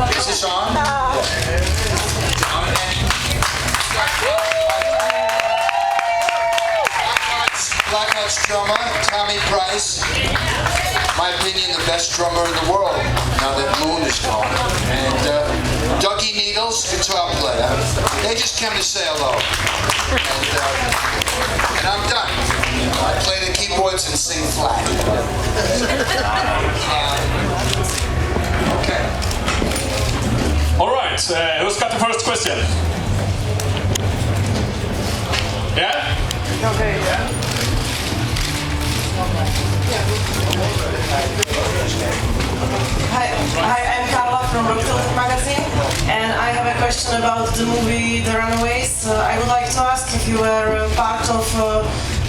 Is this on? Blackheart's drummer, Tommy Price. My opinion, the best drummer in the world, now that Moon is gone. And Dougie Needles, guitar player. They just came to say hello. And I'm done. I play the keyboards and sing flat. Okay. All right, who's got the first question? Yeah? Okay, yeah. Hi, I'm Carla from Rockfield magazine, and I have a question about the movie The Runaways. I would like to ask if you were part of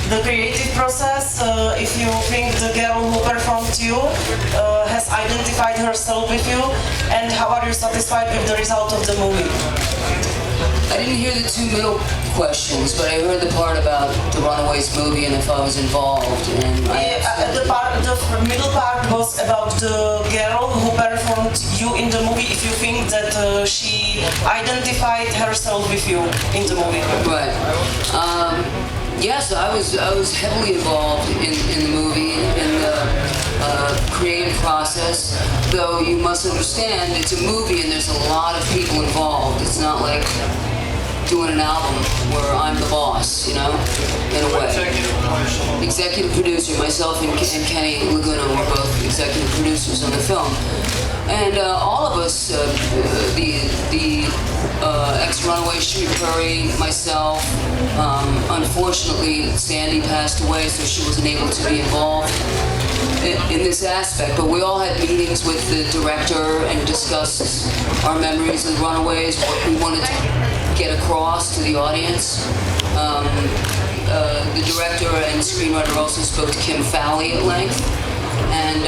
the creative process, if you think the girl who performed you has identified herself with you, and how are you satisfied with the result of the movie? I didn't hear the two middle questions, but I heard the part about the Runaways movie and if I was involved. And the middle part was about the girl who performed you in the movie. If you think that she identified herself with you in the movie. Right. Yes, I was heavily involved in the movie, in the creative process. Though you must understand, it's a movie and there's a lot of people involved. It's not like doing an album where I'm the boss, you know, in a way. Executive producer, myself and Kenny Laguna were both executive producers on the film. And all of us, the ex-Runaway Sherry Curry, myself, unfortunately Sandy passed away, so she wasn't able to be involved in this aspect, but we all had meetings with the director and discussed our memories of the Runaways, what we wanted to get across to the audience. The director and screenwriter also spoke to Kim Fowley at length, and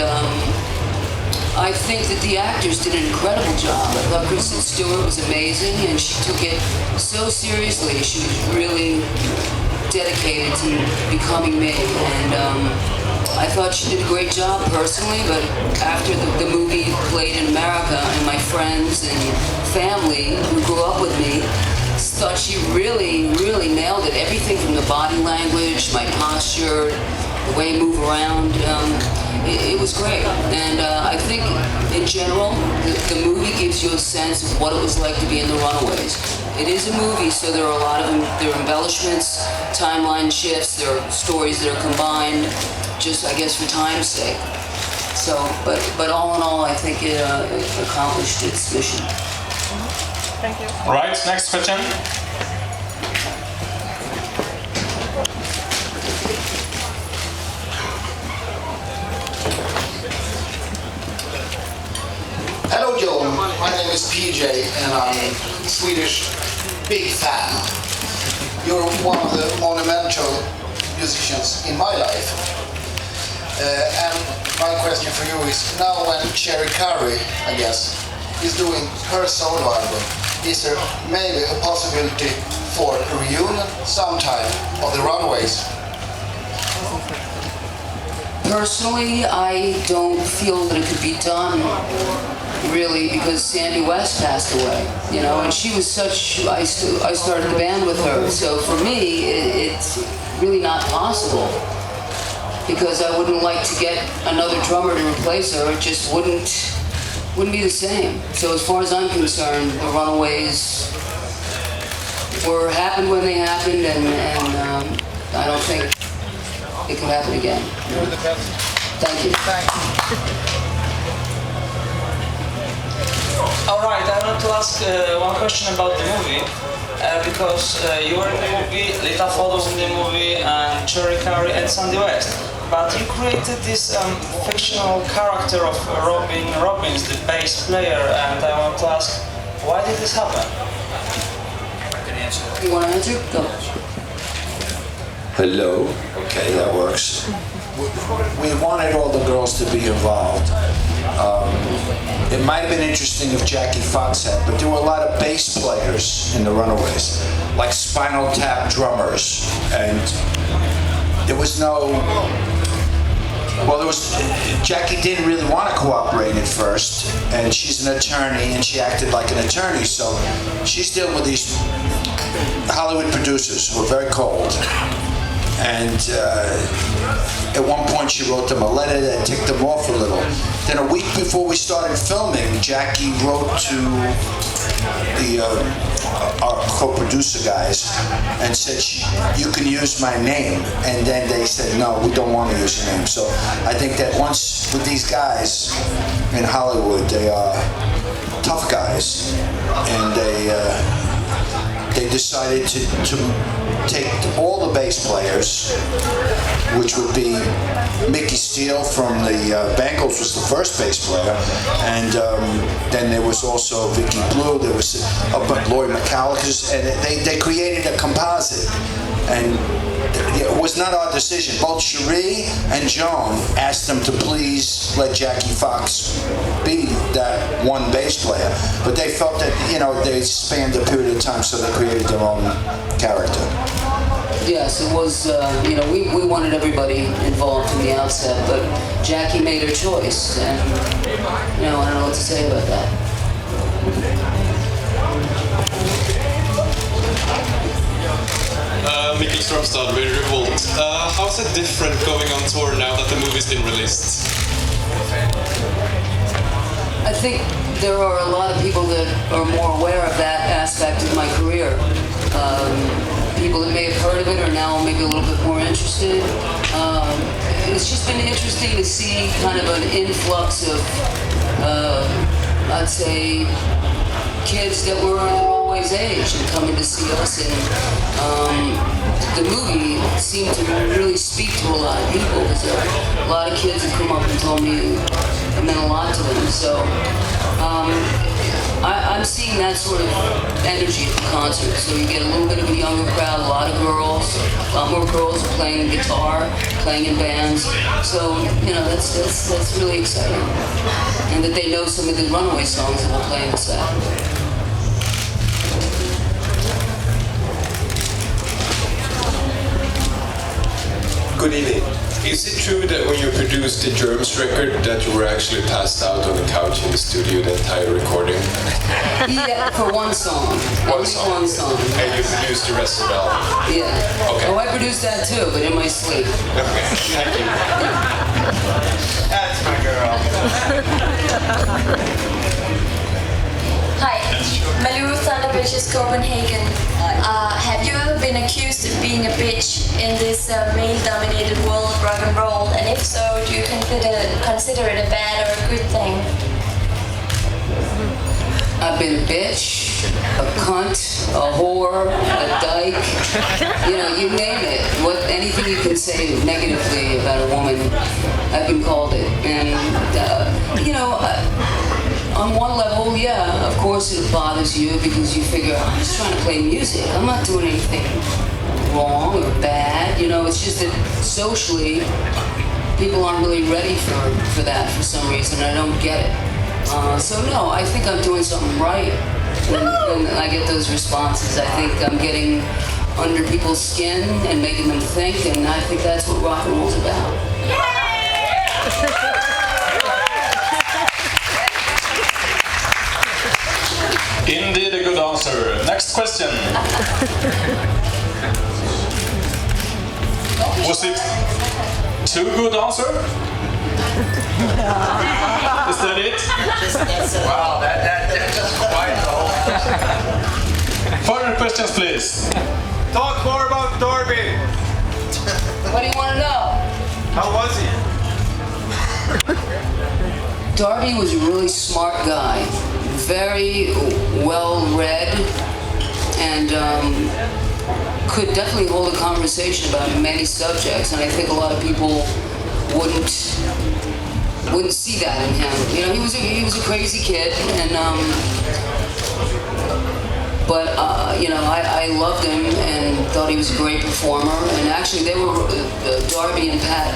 I think that the actors did an incredible job. I thought Kristen Stewart was amazing, and she took it so seriously. She was really dedicated to becoming me, and I thought she did a great job personally, but after the movie played in America, and my friends and family who grew up with me thought she really, really nailed it. Everything from the body language, my posture, the way I move around, it was great. And I think, in general, the movie gives you a sense of what it was like to be in the Runaways. It is a movie, so there are a lot of there are embellishments, timeline shifts, there are stories that are combined, just, I guess, for time's sake. So, but all in all, I think it accomplished its mission. Thank you. All right, next question. Hello, Joan. My name is PJ, and I'm a Swedish big fan. You're one of the monumental musicians in my life. And my question for you is, now when Sherry Curry, I guess, is doing her solo album, is there maybe a possibility for a reunion sometime of the Runaways? Personally, I don't feel that it could be done, really, because Sandy West passed away, you know, and she was such, I started the band with her, so for me, it's really not possible, because I wouldn't like to get another drummer to replace her. It just wouldn't be the same. So as far as I'm concerned, the Runaways happened when they happened, and I don't think it could happen again. You're the best. Thank you. All right, I want to ask one question about the movie, because you were in the movie, Lita Ford in the movie, and Cherry Curry and Sandy West. But you created this fictional character of Robin Robbins, the bass player, and I want to ask, why did this happen? I can answer that. You want to answer? Go. Hello. Okay, that works. We wanted all the girls to be involved. It might have been interesting if Jackie Fox had, but there were a lot of bass players in the Runaways, like Spinal Tap drummers, and there was no Well, Jackie didn't really want to cooperate at first, and she's an attorney, and she acted like an attorney, so she's dealing with these Hollywood producers who are very cold. And at one point she wrote them a letter that ticked them off a little. Then a week before we started filming, Jackie wrote to our co-producer guys and said, you can use my name. And then they said, no, we don't want to use your name. So I think that once with these guys in Hollywood, they are tough guys, and they decided to take all the bass players, which would be Mickey Steele from the Bangles was the first bass player, and then there was also Vicky Blue, there was Lloyd McCallister's, and they created a composite. And it was not our decision. Both Cherie and Joan asked them to please let Jackie Fox be that one bass player, but they felt that, you know, they spanned a period of time, so they created their own character. Yes, it was, you know, we wanted everybody involved from the outset, but Jackie made her choice, and, you know, I don't know what to say about that. Mikkel Strømstad with Revolt. How's it different going on tour now that the movie's been released? I think there are a lot of people that are more aware of that aspect of my career. People that may have heard of it are now maybe a little bit more interested. It's just been interesting to see kind of an influx of, I'd say, kids that were Runaways age and coming to see us, and the movie seemed to really speak to a lot of people, because a lot of kids have come up and told me it meant a lot to them. So I'm seeing that sort of energy at the concert. So you get a little bit of a younger crowd, a lot of girls, a lot more girls playing guitar, playing in bands. So, you know, that's really exciting. And that they know some of the Runaway songs that we'll play in the set. Good evening. Is it true that when you produced the Germs record that you were actually passed out on the couch in the studio the entire recording? Yeah, for one song. One song. One song. And you produced the rest of the album? Yeah. Okay. Oh, I produced that too, but in my sleep. Okay, thank you. That's my girl. Hi, Malou Thunderbridges, Copenhagen. Have you ever been accused of being a bitch in this male-dominated world of rock and roll? And if so, do you consider it a bad or a good thing? I've been a bitch, a cunt, a whore, a dyke, you know, you name it. Anything you can say negatively about a woman, I've been called it. And, you know, on one level, yeah, of course it bothers you, because you figure, I'm just trying to play music. I'm not doing anything wrong or bad. You know, it's just that socially, people aren't really ready for that for some reason. I don't get it. So no, I think I'm doing something right when I get those responses. I think I'm getting under people's skin and making them think, and I think that's what rock and roll's about. Indeed, a good answer. Next question. Was it too good answer? Is that it? Wow, that's just quite the whole. Further questions, please. Talk more about Darby. What do you want to know? How was he? Darby was a really smart guy, very well-read, and could definitely hold a conversation about many subjects, and I think a lot of people wouldn't see that in him. You know, he was a crazy kid, and but you know, I loved him and thought he was a great performer. And actually, they were Darby and Pat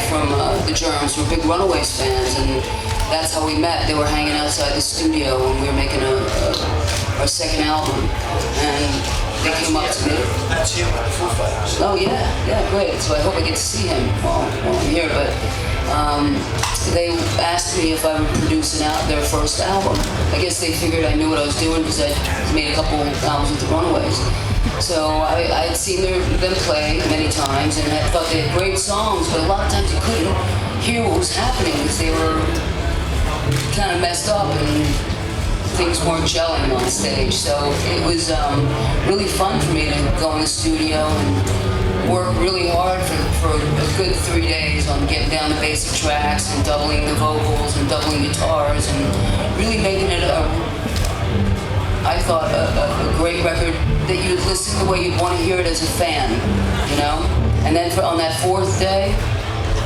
from the Germs were big Runaways fans, and that's how we met. They were hanging outside the studio when we were making our second album, and they came up to me. That's him with the Foo Fighters. Oh yeah, great. So I hope I get to see him while I'm here. But they asked me if I would produce their first album. I guess they figured I knew what I was doing because I made a couple albums with the Runaways. So I had seen them play many times, and I thought they had great songs, but a lot of times you couldn't hear what was happening because they were kind of messed up and things weren't gelling on stage. So it was really fun for me to go in the studio and work really hard for a good 3 days on getting down the basic tracks and doubling the vocals and doubling guitars and really making it I thought a great record that you would listen the way you'd want to hear it as a fan, you know? And then on that 4th day,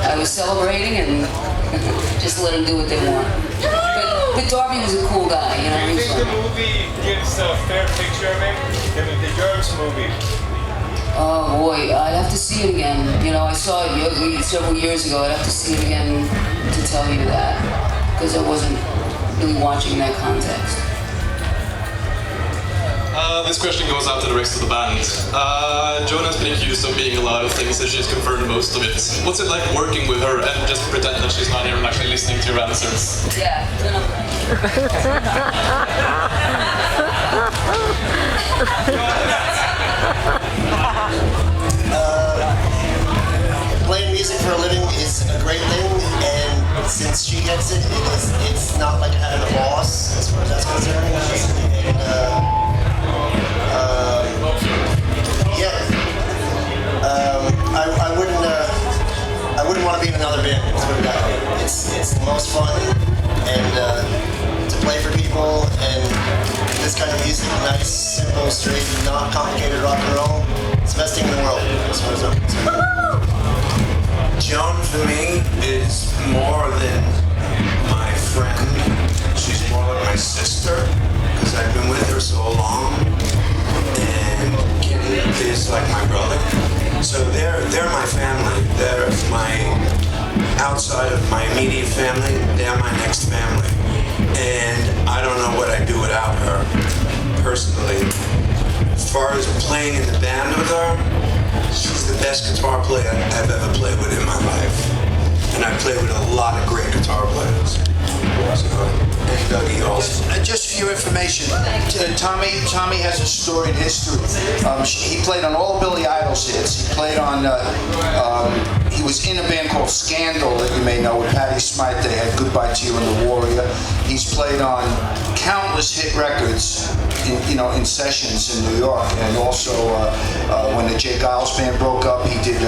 I was celebrating and just let them do what they want. But Darby was a cool guy, you know? Do you think the movie gives a fair picture of him? The Germs movie? Oh boy, I'd have to see it again. You know, I saw it several years ago. I'd have to see it again to tell you that, because I wasn't really watching in that context. This question goes out to the rest of the band. Joan has been accused of being a lot of things and she's confirmed most of it. What's it like working with her and just pretend that she's not here and actually listening to your answers? Yeah. Playing music for a living is a great thing, and since she gets it, it's not like having a boss as far as that's concerned. And, I wouldn't want to be in another band. Let's put it that way. It's the most fun, and to play for people, and this kind of music, nice, simple, straight, not complicated rock and roll. It's the best thing in the world, as far as I'm concerned. Joan for me is more than my friend. She's more like my sister because I've been with her so long. And Kitty is like my brother. So they're my family. They're my outside of my immediate family. They're my next family. And I don't know what I'd do without her, personally. As far as playing in the band with her, she's the best guitar player I've ever played with in my life. And I played with a lot of great guitar players. And Dougie also. Just for your information, Tommy has a storied history. He played on all Billy Idol's hits. He played on, he was in a band called Scandal that you may know with Patti Smythe. They had Goodbye to You and The Warrior. He's played on countless hit records in sessions in New York. And also when the Jay Giles band broke up, he did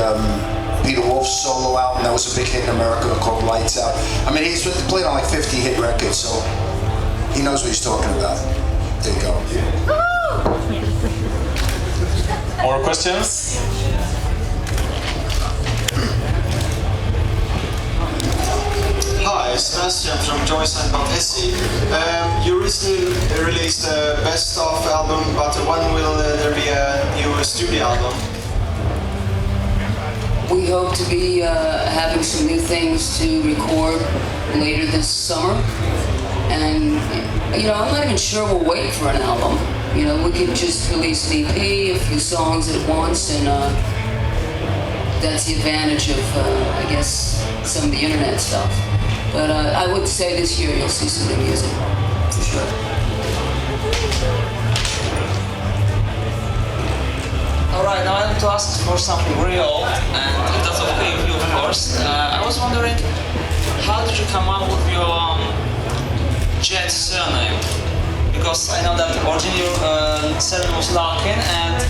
Peter Wolf's solo album. That was a big hit in America called Lights Out. I mean, he's played on like 50 hit records, so he knows what he's talking about. There you go. More questions? Hi, Sebastian from JOAN JETT. You recently released a best of album, but when will there be a new studio album? We hope to be having some new things to record later this summer. And, I'm not even sure we'll wait for an album. We could just release an EP, a few songs at once, and that's the advantage of, I guess, some of the internet stuff. But I would say this year you'll see some new music, for sure. Alright, now I want to ask for something real, and that's okay with you, of course. I was wondering, how did you come up with your Jett surname? Because I know that originally your surname was Larkin, and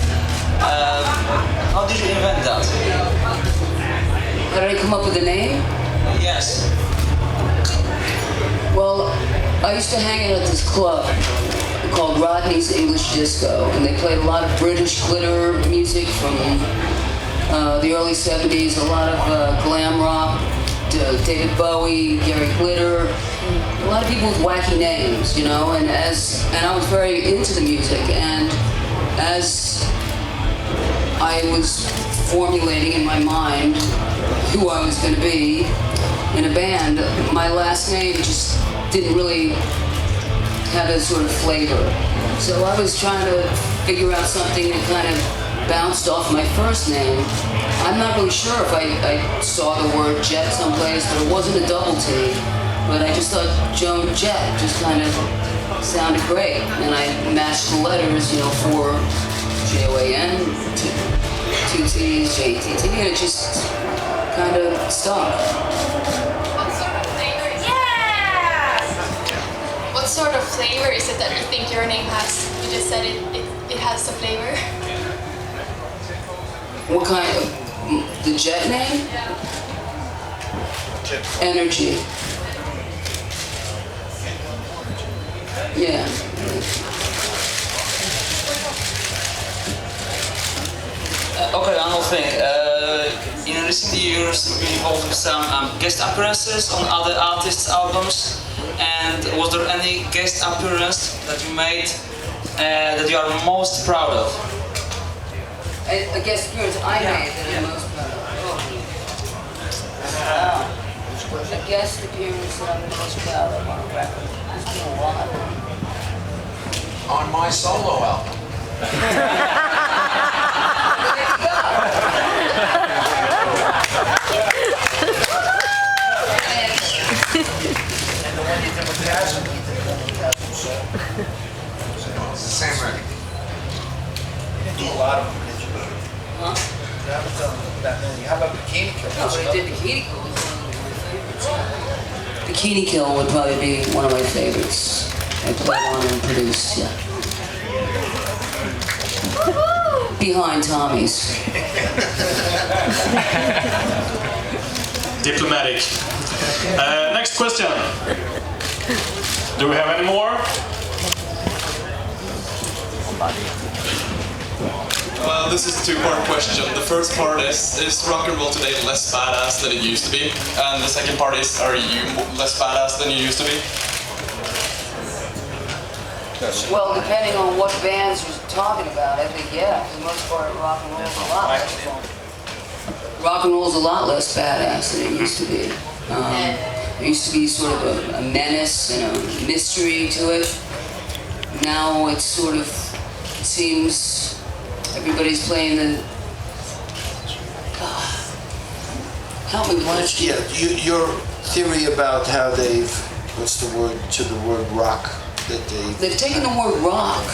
how did you invent that? How did I come up with the name? Yes. Well, I used to hang out at this club called Rodney's English Disco, and they played a lot of British glitter music from the early 70s, a lot of glam rock, David Bowie, Gary Glitter, a lot of people with wacky names, and I was very into the music, and as I was formulating in my mind who I was going to be in a band, my last name just didn't really had a sort of flavor. So I was trying to figure out something that kind of bounced off my first name. I'm not really sure if I saw the word Jett someplace, but it wasn't a double T. But I just thought Joan Jett just kind of sounded great. And I matched the letters, you know, for JOAN, two T's, JTT, and it just kind of stuck. What sort of flavor is it that you think your name has? You just said it has a flavor. What kind of, the Jett name? Energy. Yeah. Okay, another thing. In recent years, you've been involved with some guest appearances on other artists' albums. And was there any guest appearance that you made that you are most proud of? A guest appearance I made that I'm most proud of. A guest appearance that I'm most proud of on a record. There's been a lot. On my solo album. Same record. You didn't do a lot of them, did you? Huh? You haven't done that many. How about Bikini Kill? No, but I did Bikini Kill. Was one of my favorites. Bikini Kill would probably be one of my favorites. I played on and produced, yeah. Behind Tommy's. Diplomatic. Next question. Do we have any more? Well, this is a two-part question. The first part is rock and roll today less badass than it used to be? And the second part is, are you less badass than you used to be? Well, depending on what bands you're talking about, I think, yeah, for the most part, rock and roll's a lot less fun. Rock and roll's a lot less badass than it used to be. There used to be sort of a menace and a mystery to it. Now it's sort of, it seems everybody's playing the... help me with this. Yeah, your theory about how they've, what's the word to the word rock? They've taken the word rock.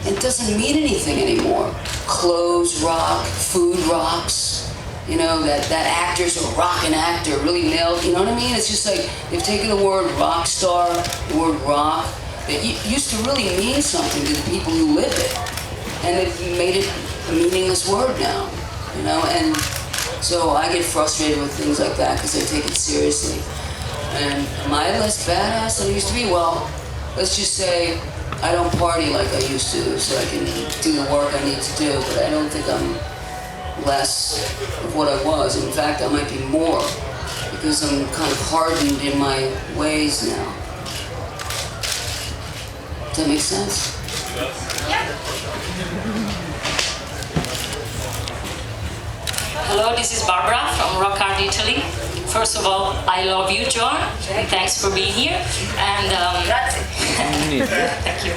It doesn't mean anything anymore. Clothes rock, food rocks. You know, that actor's a rockin' actor, really nailed, you know what I mean? It's just like, they've taken the word rock star, the word rock, that used to really mean something to the people who live it. And they've made it a meaningless word now, you know? And so I get frustrated with things like that because I take it seriously. And am I less badass than I used to be? Well, let's just say I don't party like I used to, so I can do the work I need to do, but I don't think I'm less of what I was. In fact, I might be more, because I'm kind of hardened in my ways now. Does that make sense? Yeah. Hello, this is Barbara from Rock Hard Italy. First of all, I love you, Joan. Thanks for being here. And thank you.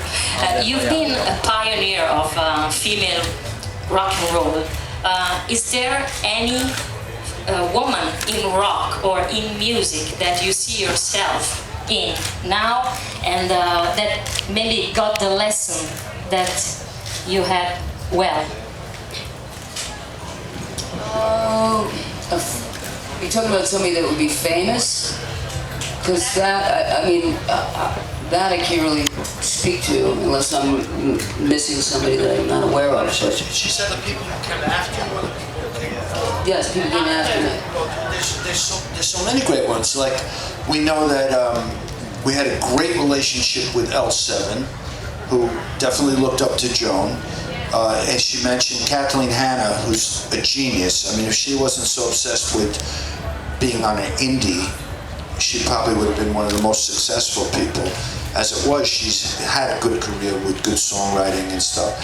You've been a pioneer of female rock and roll. Is there any woman in rock or in music that you see yourself in now, and that maybe got the lesson that you had well? You're talking about somebody that would be famous? Because that, I mean, that I can't really speak to unless I'm missing somebody that I'm not aware of. But she said the people who came after you. Yes, people came after me. There's so many great ones. Like, we know that we had a great relationship with L7, who definitely looked up to Joan. As she mentioned, Kathleen Hanna, who's a genius. I mean, if she wasn't so obsessed with being on an indie, she probably would have been one of the most successful people. As it was, she's had a good career with good songwriting and stuff.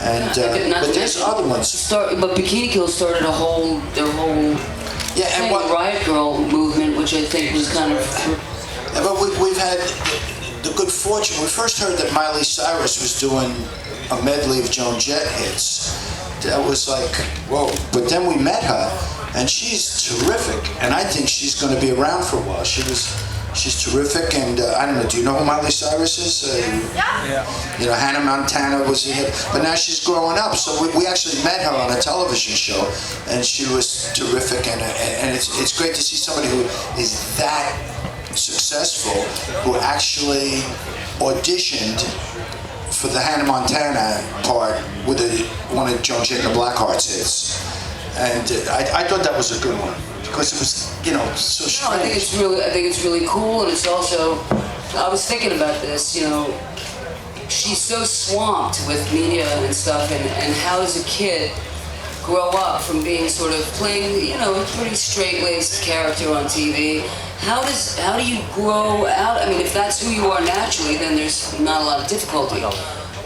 And but there's other ones. But Bikini Kill started their whole and Riot Girl movement, which I think was kind of. Yeah, but we've had the good fortune, we first heard that Miley Cyrus was doing a medley of Joan Jett hits. That was like, whoa. But then we met her, and she's terrific, and I think she's going to be around for a while. She's terrific, and I don't know, do you know who Miley Cyrus is? Yeah. You know, Hannah Montana was a hit, but now she's growing up, so we actually met her on a television show, and she was terrific, and it's great to see somebody who is that successful, who actually auditioned for the Hannah Montana part with one of Joan Jett and the Blackhearts hits. And I thought that was a good one because it was, you know, so strange. I think it's really cool, and it's also, I was thinking about this, you know, she's so swamped with media and stuff, and how does a kid grow up from being sort of playing, you know, a pretty straight-laced character on TV? How do you grow out? I mean, if that's who you are naturally, then there's not a lot of difficulty.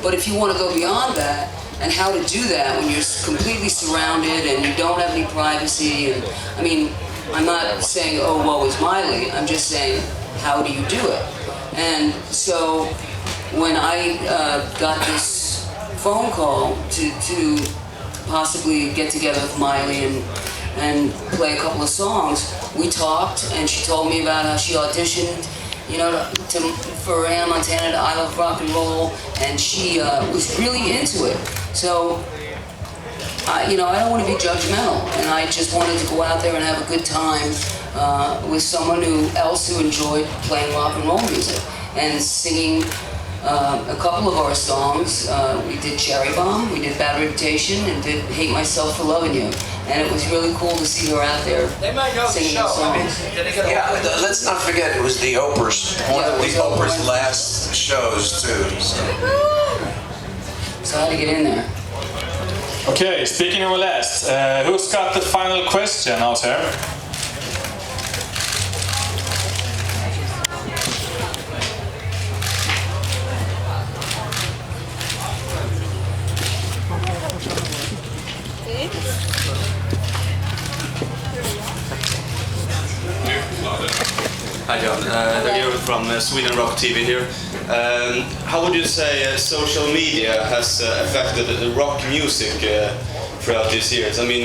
But if you want to go beyond that, and how to do that when you're completely surrounded and you don't have any privacy, and I mean, I'm not saying, oh, woe is Miley, I'm just saying, how do you do it? And so, when I got this phone call to possibly get together with Miley and play a couple of songs, we talked, and she told me about how she auditioned, you know, for Hannah Montana to I Love Rock and Roll, and she was really into it. So, you know, I don't want to be judgmental, and I just wanted to go out there and have a good time with someone else who enjoyed playing rock and roll music and singing a couple of our songs. We did Cherry Bomb, we did Bad Reputation, and did Hate Myself for Loving You. And it was really cool to see her out there singing those songs. Yeah, let's not forget it was the Oprah's, one of the Oprah's last shows too. So I had to get in there. Okay, speaking of last, who's got the final question out here? Hi John, Darby from Sweden Rock TV here. How would you say social media has affected the rock music throughout these years? I mean,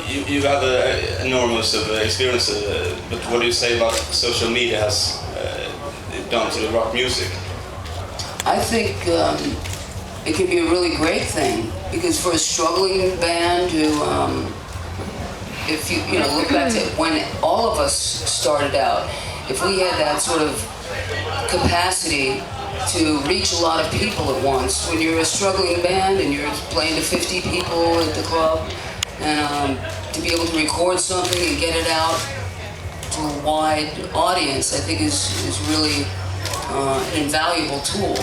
you have an enormous experience, but what do you say about social media has done to the rock music? I think it can be a really great thing, because for a struggling band who if you look back to when all of us started out, if we had that sort of capacity to reach a lot of people at once, when you're a struggling band and you're playing to 50 people at the club, and to be able to record something and get it out to a wide audience, I think is really an invaluable tool.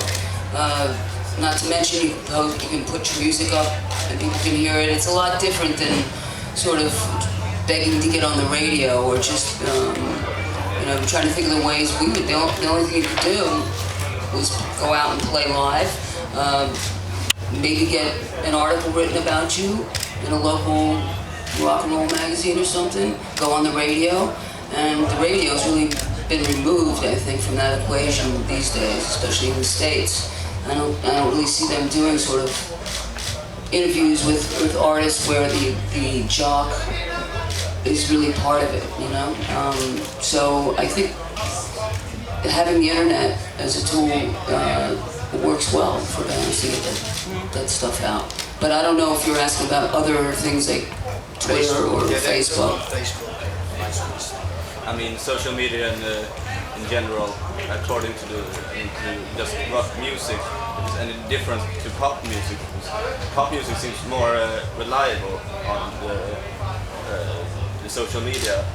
Not to mention you can put your music up and people can hear it. It's a lot different than sort of begging to get on the radio, or just trying to think of the ways we would. The only thing you could do was go out and play live. Maybe get an article written about you in a local rock and roll magazine or something. Go on the radio, and the radio's really been removed, I think, from that equation these days, especially in the States. I don't really see them doing sort of interviews with artists where the jock is really part of it, you know? So I think having the internet as a tool works well for bands to get that stuff out. But I don't know if you're asking about other things like Twitter or Facebook. I mean, social media in general, according to just rock music, is any different to pop music? Pop music seems more reliable on the social media.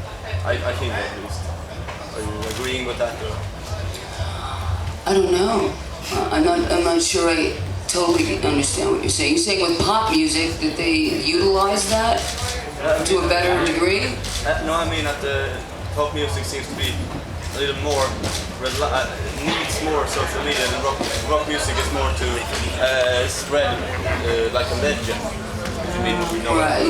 I think, at least. Are you agreeing with that? Or? I don't know. I'm not sure I totally understand what you're saying. You're saying with pop music that they utilize that to a better degree? No, I mean that the pop music seems to be a little more needs more social media, and rock music is more to spread like a legend. I mean, we know. Right.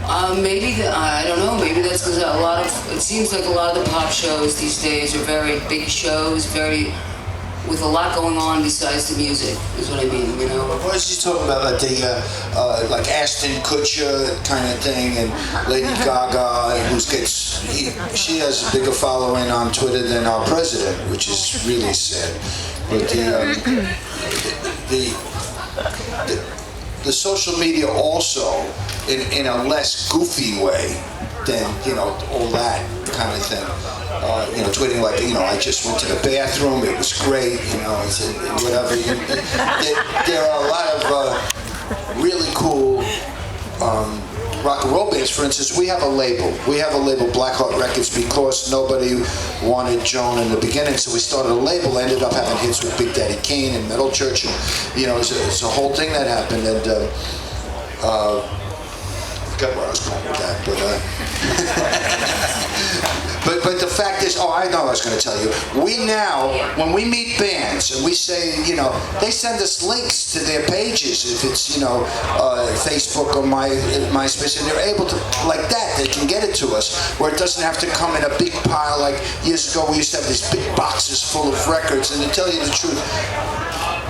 I don't know, maybe that's because it seems like a lot of the pop shows these days are very big shows, with a lot going on besides the music, is what I mean, you know? What is he talking about, like Ashton Kutcher kind of thing, and Lady Gaga, she has a bigger following on Twitter than our president, which is really sad. But the social media also, in a less goofy way than, all that kind of thing. Tweeting like, I just went to the bathroom, it was great, whatever. There are a lot of really cool rock and roll bands. For instance, we have a label. We have a label, Blackheart Records, because nobody wanted Joan in the beginning, so we started a label, ended up having hits with Big Daddy Kane and Metal Church, and, it's a whole thing that happened, and, I forgot where I was going with that, but the fact is, I know what I was going to tell you. We now, when we meet bands and we say, they send us links to their pages, if it's, Facebook or MySpace, and they're able to, like that, they can get it to us, where it doesn't have to come in a big pile like years ago we used to have these big boxes full of records, and to tell you the truth,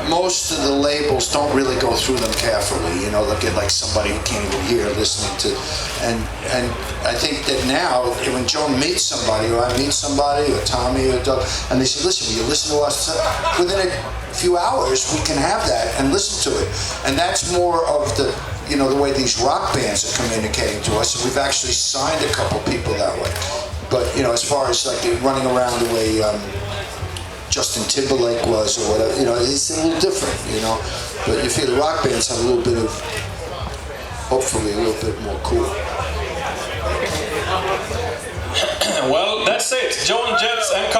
most of the labels don't really go through them carefully, look at like somebody who can't even hear listening to, and I think that now, when Joan meets somebody, or I meet somebody, or Tommy, or Doug, and they say, listen, will you listen to us? Within a few hours, we can have that and listen to it. And that's more of the way these rock bands are communicating to us. We've actually signed a couple people that way. But, as far as like running around the way Justin Timberlake was, or whatever, it's a little different, But you feel the rock bands have a little bit of, hopefully, a little bit more cool. Well, that's it. JOAN Jett and